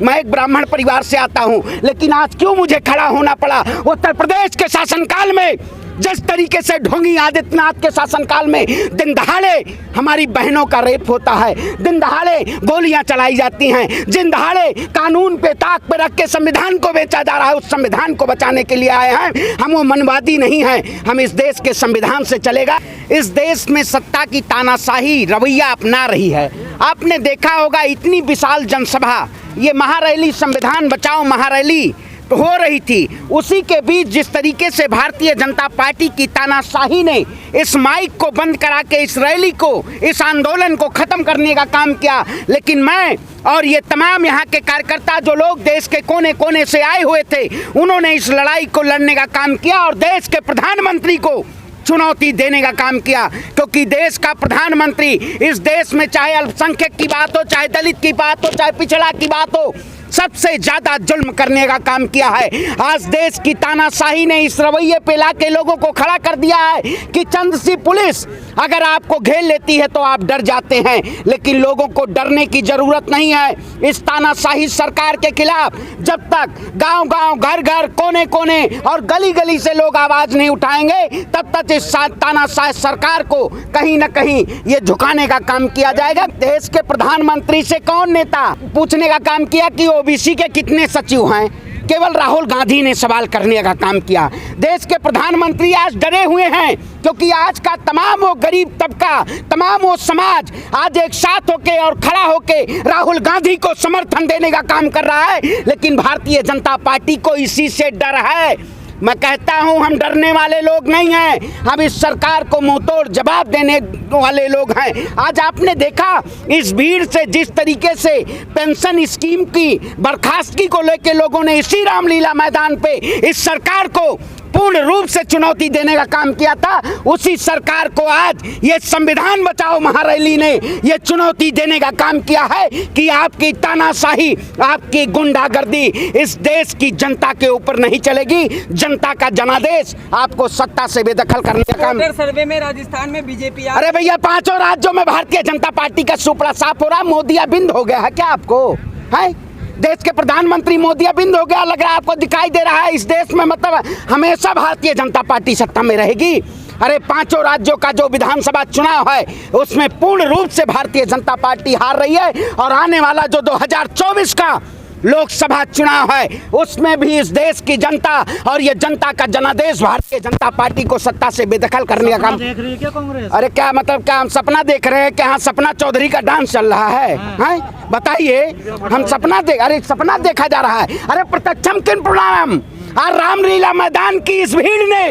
मैं एक ब्राह्मण परिवार से आता हूं, लेकिन आज क्यों मुझे खड़ा होना पड़ा? उत्तर प्रदेश के शासनकाल में जिस तरीके से ढोंगी आदित्यनाथ के शासनकाल में दिन दहाड़े हमारी बहनों का रेप होता है, दिन दहाड़े गोलियां चलाई जाती हैं, दिन दहाड़े कानून पे ताक पे रख के संविधान को बेचा जा रहा है, उस संविधान को बचाने के लिए आए हैं। हम वो मनवादी नहीं हैं, हम इस देश के संविधान से चलेगा। इस देश में सत्ता की तानाशाही रवैया अपना रही है। आपने देखा होगा इतनी विशाल जनसभा, ये महारैली, संविधान बचाओ महारैली हो रही थी, उसी के बीच जिस तरीके से भारतीय जनता पार्टी की तानाशाही ने इस माइक को बंद करा के इस रैली को, इस आंदोलन को खत्म करने का काम किया। लेकिन मैं और ये तमाम यहाँ के कार्यकर्ता जो लोग देश के कोने कोने से आए हुए थे, उन्होंने इस लड़ाई को लड़ने का काम किया और देश के प्रधानमंत्री को चुनौती देने का काम किया, क्योंकि देश का प्रधानमंत्री इस देश में चाहे अल्पसंख्यक की बात हो, चाहे दलित की बात हो, चाहे पिछड़ा की बात हो, सबसे ज्यादा जुल्म करने का काम किया है। आज देश की तानाशाही ने इस रवैये पे लाके लोगों को खड़ा कर दिया है कि चंद सी पुलिस अगर आपको घेर लेती है तो आप डर जाते हैं, लेकिन लोगों को डरने की जरूरत नहीं है। इस तानाशाही सरकार के खिलाफ जब तक गांव-गांव, घर-घर, कोने-कोने और गली-गली से लोग आवाज नहीं उठाएंगे, तब तक इस तानाशाही सरकार को कहीं ना कहीं ये झुकाने का काम किया जाएगा। देश के प्रधानमंत्री से कौन नेता पूछने का काम किया कि ओबीसी के कितने सचिव हैं? केवल राहुल गांधी ने सवाल करने का काम किया। देश के प्रधानमंत्री आज डरे हुए हैं, क्योंकि आज का तमाम वो गरीब तबका, तमाम वो समाज आज एक साथ होके और खड़ा होके राहुल गांधी को समर्थन देने का काम कर रहा है, लेकिन भारतीय जनता पार्टी को इसी से डर है। मैं कहता हूं हम डरने वाले लोग नहीं हैं, हम इस सरकार को मुंहतोड़ जवाब देने वाले लोग हैं। आज आपने देखा इस भीड़ से जिस तरीके से पेंशन स्कीम की बर्खास्तगी को लेकर लोगों ने इसी रामलीला मैदान पे इस सरकार को पूर्ण रूप से चुनौती देने का काम किया था, उसी सरकार को आज ये संविधान बचाओ महारैली ने ये चुनौती देने का काम किया है कि आपकी तानाशाही, आपकी गुंडागर्दी इस देश की जनता के ऊपर नहीं चलेगी। जनता का जनादेश आपको सत्ता से बेदखल करने का काम। सर्वे में राजस्थान में बीजेपी, अरे भैया 5 राज्यों में भारतीय जनता पार्टी का सुपड़ा साफ हो रहा, मोदियाबिंद हो गया है क्या आपको? है देश के प्रधानमंत्री मोदियाबिंद हो गया लग रहा है आपको? दिखाई दे रहा है इस देश में मतलब हमेशा भारतीय जनता पार्टी सत्ता में रहेगी? अरे 5 राज्यों का जो विधानसभा चुनाव है उसमें पूर्ण रूप से भारतीय जनता पार्टी हार रही है, और आने वाला जो 2024 का लोकसभा चुनाव है उसमें भी इस देश की जनता और ये जनता का जनादेश भारतीय जनता पार्टी को सत्ता से बेदखल करने का काम देख रही है क्या कांग्रेस? अरे क्या मतलब, क्या हम सपना देख रहे हैं? क्या हाँ सपना चौधरी का डांस चल रहा है? हैं बताइए, हम सपना देख, अरे सपना देखा जा रहा है? अरे प्रत्यक्षम किन प्रणाम, और रामलीला मैदान की इस भीड़ ने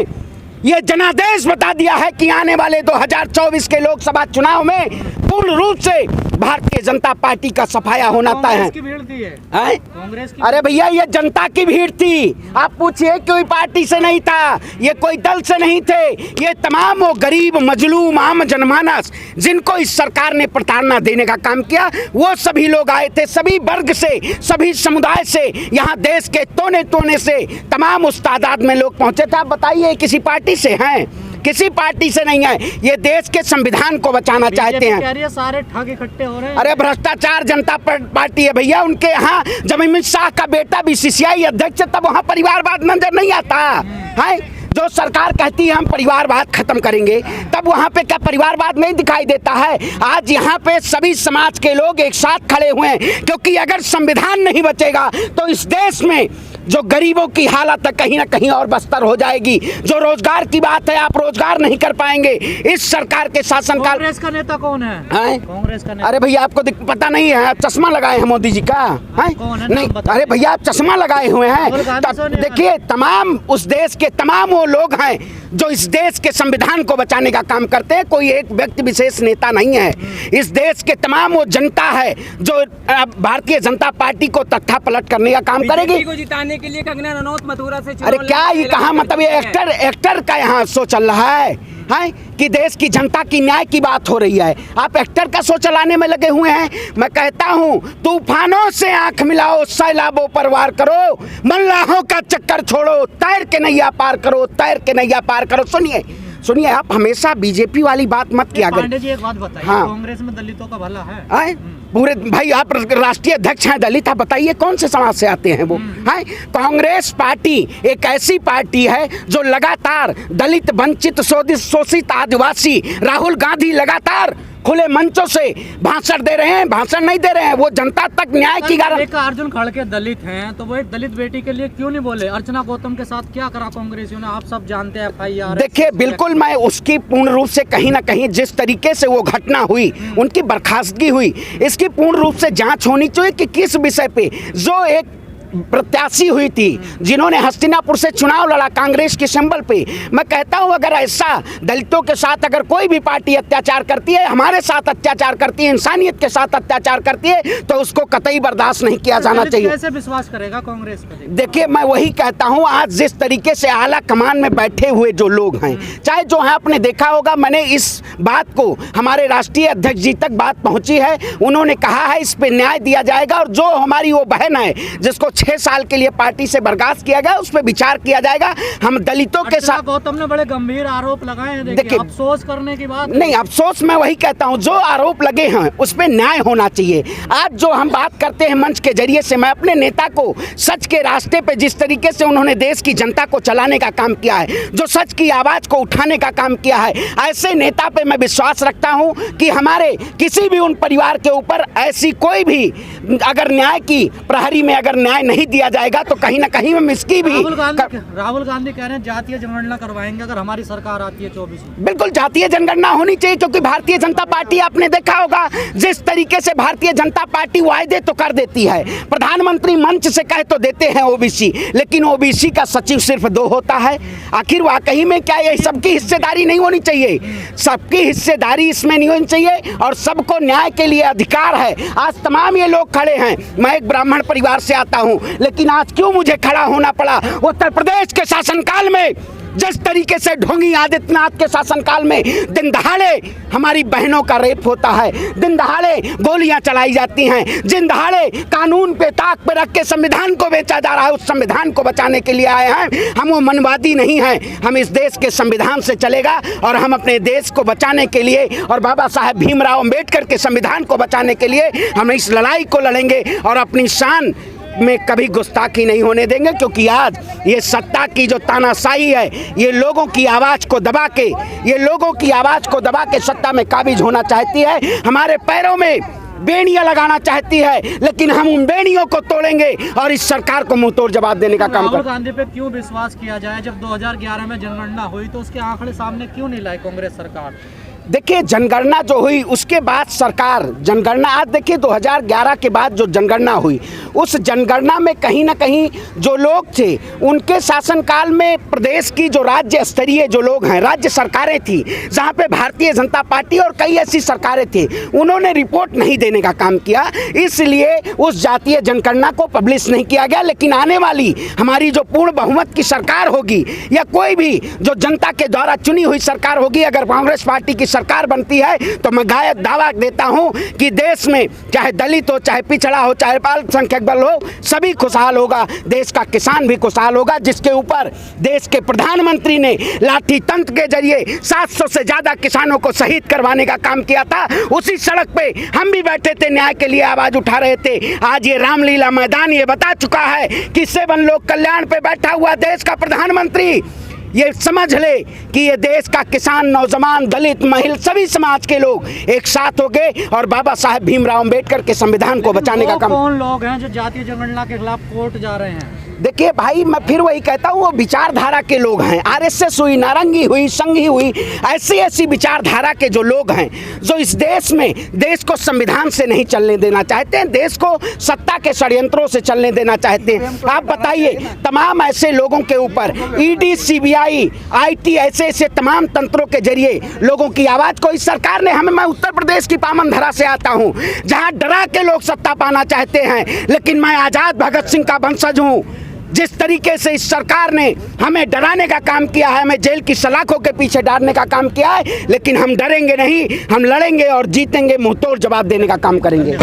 ये जनादेश बता दिया है कि आने वाले 2024 के लोकसभा चुनाव में पूर्ण रूप से भारतीय जनता पार्टी का सफाया होना तय है। कांग्रेस की अरे भैया ये जनता की भीड़ थी, आप पूछिए कोई पार्टी से नहीं था, ये कोई दल से नहीं थे, ये तमाम वो गरीब मजलूम आम जनमानस जिनको इस सरकार ने प्रताड़ना देने का काम किया, वो सभी लोग आए थे, सभी वर्ग से, सभी समुदाय से, यहाँ देश के कोने कोने से तमाम उस तादाद में लोग पहुंचे थे। आप बताइए किसी पार्टी से हैं? किसी पार्टी से नहीं है। ये देश के संविधान को बचाना चाहते हैं। सारे ठग इकट्ठे हो रहे हैं। अरे भ्रष्टाचार जनता पार्टी है भैया, उनके यहाँ जब अमित शाह का बेटा बीसीसीआई अध्यक्ष है तब वहाँ परिवारवाद नजर नहीं आता है। जो सरकार कहती है हम परिवारवाद खत्म करेंगे, तब वहाँ पे क्या परिवारवाद नहीं दिखाई देता है? आज यहाँ पे सभी समाज के लोग एक साथ खड़े हुए हैं, क्योंकि अगर संविधान नहीं बचेगा तो इस देश में जो गरीबों की हालत है कहीं ना कहीं और बदतर हो जाएगी। जो रोजगार की बात है, आप रोजगार नहीं कर पाएंगे इस सरकार के शासनकाल। कांग्रेस का नेता कौन है? कांग्रेस का नेता? अरे भैया आपको पता नहीं है? आप चश्मा लगाए हैं मोदी जी का? नहीं, अरे भैया आप चश्मा लगाए हुए हैं। देखिए तमाम उस देश के तमाम वो लोग हैं जो इस देश के संविधान को बचाने का काम करते हैं, कोई एक व्यक्ति विशेष नेता नहीं है। इस देश के तमाम वो जनता है जो भारतीय जनता पार्टी को तख्ता पलट करने का काम करेगी। को जिताने के लिए कंगना रनौत मथुरा से, अरे क्या ये कहा मतलब ये एक्टर का यहाँ शो चल रहा है कि देश की जनता की न्याय की बात हो रही है, आप एक्टर का शो चलाने में लगे हुए हैं। मैं कहता हूँ तूफानों से आंख मिलाओ, सैलाबों पर वार करो, मल्लाहों का चक्कर छोड़ो, तैर के नैया पार करो, तैर के नैया पार करो। सुनिए सुनिए, आप हमेशा बीजेपी वाली बात मत किया करें। पांडे जी एक बात बताइए, हाँ। कांग्रेस में दलितों का भला है? आए पूरे भाई, आप राष्ट्रीय अध्यक्ष हैं दलित, आप बताइए कौन से समाज से आते हैं वो? हैं? कांग्रेस पार्टी एक ऐसी पार्टी है जो लगातार दलित, वंचित, शोषित, आदिवासी, राहुल गांधी लगातार खुले मंचों से भाषण दे रहे हैं, भाषण नहीं दे रहे हैं, वो जनता तक न्याय की गारंटी। एक अर्जुन खड़गे दलित हैं, तो वो एक दलित बेटी के लिए क्यों नहीं बोले? अर्चना गौतम के साथ क्या करा कांग्रेसियों ने, आप सब जानते हैं। FIR देखिए, बिल्कुल मैं उसकी पूर्ण रूप से कहीं ना कहीं जिस तरीके से वो घटना हुई, उनकी बर्खास्तगी हुई, इसकी पूर्ण रूप से जांच होनी चाहिए कि किस विषय पे जो एक प्रत्याशी हुई थी जिन्होंने हस्तिनापुर से चुनाव लड़ा कांग्रेस के सिंबल पे। मैं कहता हूं, अगर ऐसा दलितों के साथ अगर कोई भी पार्टी अत्याचार करती है, हमारे साथ अत्याचार करती है, इंसानियत के साथ अत्याचार करती है, तो उसको कतई बर्दाश्त नहीं किया जाना चाहिए। कैसे विश्वास करेगा कांग्रेस पे? देखिए, मैं वही कहता हूं, आज जिस तरीके से आला कमान में बैठे हुए जो लोग हैं, चाहे जो है, आपने देखा होगा, मैंने इस बात को हमारे राष्ट्रीय अध्यक्ष जी तक बात पहुंची है, उन्होंने कहा है इस पे न्याय दिया जाएगा, और जो हमारी वो बहन है जिसको 6 साल के लिए पार्टी से बर्खास्त किया गया, उस पर विचार किया जाएगा। हम दलितों के साथ, गौतम ने बड़े गंभीर आरोप लगाए हैं। देखिए, अफसोस करने की बात नहीं, अफसोस मैं वही कहता हूं, जो आरोप लगे हैं उस पर न्याय होना चाहिए। आज जो हम बात करते हैं मंच के जरिए से, मैं अपने नेता को सच के रास्ते पे, जिस तरीके से उन्होंने देश की जनता को चलाने का काम किया है, जो सच की आवाज को उठाने का काम किया है, ऐसे नेता पे मैं विश्वास रखता हूं कि हमारे किसी भी उन परिवार के ऊपर ऐसी कोई भी अगर न्याय की प्रहरी में अगर न्याय नहीं दिया जाएगा तो कहीं ना कहीं हम इसकी भी। राहुल गांधी कह रहे हैं जातीय जनगणना करवाएंगे अगर हमारी सरकार आती है 24 में। बिल्कुल जातीय जनगणना होनी चाहिए, क्योंकि भारतीय जनता पार्टी, आपने देखा होगा जिस तरीके से भारतीय जनता पार्टी वायदे तो कर देती है, प्रधानमंत्री मंच से कह तो देते हैं ओबीसी, लेकिन ओबीसी का सचिव सिर्फ 2 होता है। आखिर वाकई में क्या ये सबकी हिस्सेदारी नहीं होनी चाहिए? सबकी हिस्सेदारी इसमें नहीं होनी चाहिए, और सबको न्याय के लिए अधिकार है। आज तमाम ये लोग खड़े हैं, मैं एक ब्राह्मण परिवार से आता हूं, लेकिन आज क्यों मुझे खड़ा होना पड़ा? उत्तर प्रदेश के शासनकाल में जिस तरीके से ढोंगी आदित्यनाथ के शासनकाल में दिन दहाड़े हमारी बहनों का रेप होता है, दिन दहाड़े गोलियां चलाई जाती हैं, दिन दहाड़े कानून पे ताक पे रख के संविधान को बेचा जा रहा है, उस संविधान को बचाने के लिए आए हैं। हम वो मनवादी नहीं हैं, हम इस देश के संविधान से चलेगा, और हम अपने देश को बचाने के लिए और बाबा साहेब भीमराव अंबेडकर के संविधान को बचाने के लिए हम इस लड़ाई को लड़ेंगे, और अपनी शान में कभी गुस्ताखी नहीं होने देंगे। क्योंकि आज ये सत्ता की जो तानाशाही है, ये लोगों की आवाज़ को दबा के, सत्ता में काबिज होना चाहती है, हमारे पैरों में बेड़ियां लगाना चाहती है, लेकिन हम उन बेड़ियों को तोड़ेंगे और इस सरकार को मुंह तोड़ जवाब देने का काम करेंगे। राहुल गांधी पे क्यों विश्वास किया जाए? जब 2011 में जनगणना हुई तो उसके आंकड़े सामने क्यों नहीं लाई कांग्रेस सरकार? देखिए, जनगणना जो हुई उसके बाद सरकार जनगणना, आज देखिए 2011 के बाद जो जनगणना हुई, उस जनगणना में कहीं ना कहीं जो लोग थे उनके शासनकाल में प्रदेश की जो राज्य स्तरीय जो लोग हैं, राज्य सरकारें थी जहां पे भारतीय जनता पार्टी और कई ऐसी सरकारें थी, उन्होंने रिपोर्ट नहीं देने का काम किया, इसलिए उस जातीय जनगणना को पब्लिश नहीं किया गया। लेकिन आने वाली हमारी जो पूर्ण बहुमत की सरकार होगी, या कोई भी जो जनता के द्वारा चुनी हुई सरकार होगी, अगर कांग्रेस पार्टी की सरकार बनती है, तो मैं दावा देता हूं कि देश में चाहे दलित हो, चाहे पिछड़ा हो, चाहे अल्पसंख्यक बल हो, सभी खुशहाल होगा, देश का किसान भी खुशहाल होगा, जिसके ऊपर देश के प्रधानमंत्री ने लाठी तंत्र के जरिए 700 से ज्यादा किसानों को शहीद करवाने का काम किया था। उसी सड़क पे हम भी बैठे थे, न्याय के लिए आवाज उठा रहे थे। आज ये रामलीला मैदान ये बता चुका है कि 7 लोक कल्याण पे बैठा हुआ देश का प्रधानमंत्री ये समझ ले कि ये देश का किसान, नौजवान, दलित, महिला, सभी समाज के लोग एक साथ हो गए और बाबा साहेब भीमराव अंबेडकर के संविधान को बचाने का काम। कौन लोग हैं जो जातीय जनगणना के खिलाफ कोर्ट जा रहे हैं? देखिए भाई, मैं फिर वही कहता हूँ, वो विचारधारा के लोग हैं, आरएसएस हुई, नारंगी हुई, संघी हुई, ऐसी विचारधारा के जो लोग हैं, जो इस देश में देश को संविधान से नहीं चलने देना चाहते हैं, देश को सत्ता के षड्यंत्रों से चलने देना चाहते हैं। आप बताइए, तमाम ऐसे लोगों के ऊपर ईडी, सीबीआई, आईटी, ऐसे तमाम तंत्रों के जरिए लोगों की आवाज को इस सरकार ने, मैं उत्तर प्रदेश की पावन धरा से आता हूँ, जहाँ डरा के लोग सत्ता पाना चाहते हैं, लेकिन मैं आजाद भगत सिंह का वंशज हूँ। जिस तरीके से इस सरकार ने हमें डराने का काम किया है, हमें जेल की सलाखों के पीछे डालने का काम किया है, लेकिन हम डरेंगे नहीं, हम लड़ेंगे और जीतेंगे, मुंहतोड़ जवाब देने का काम करेंगे।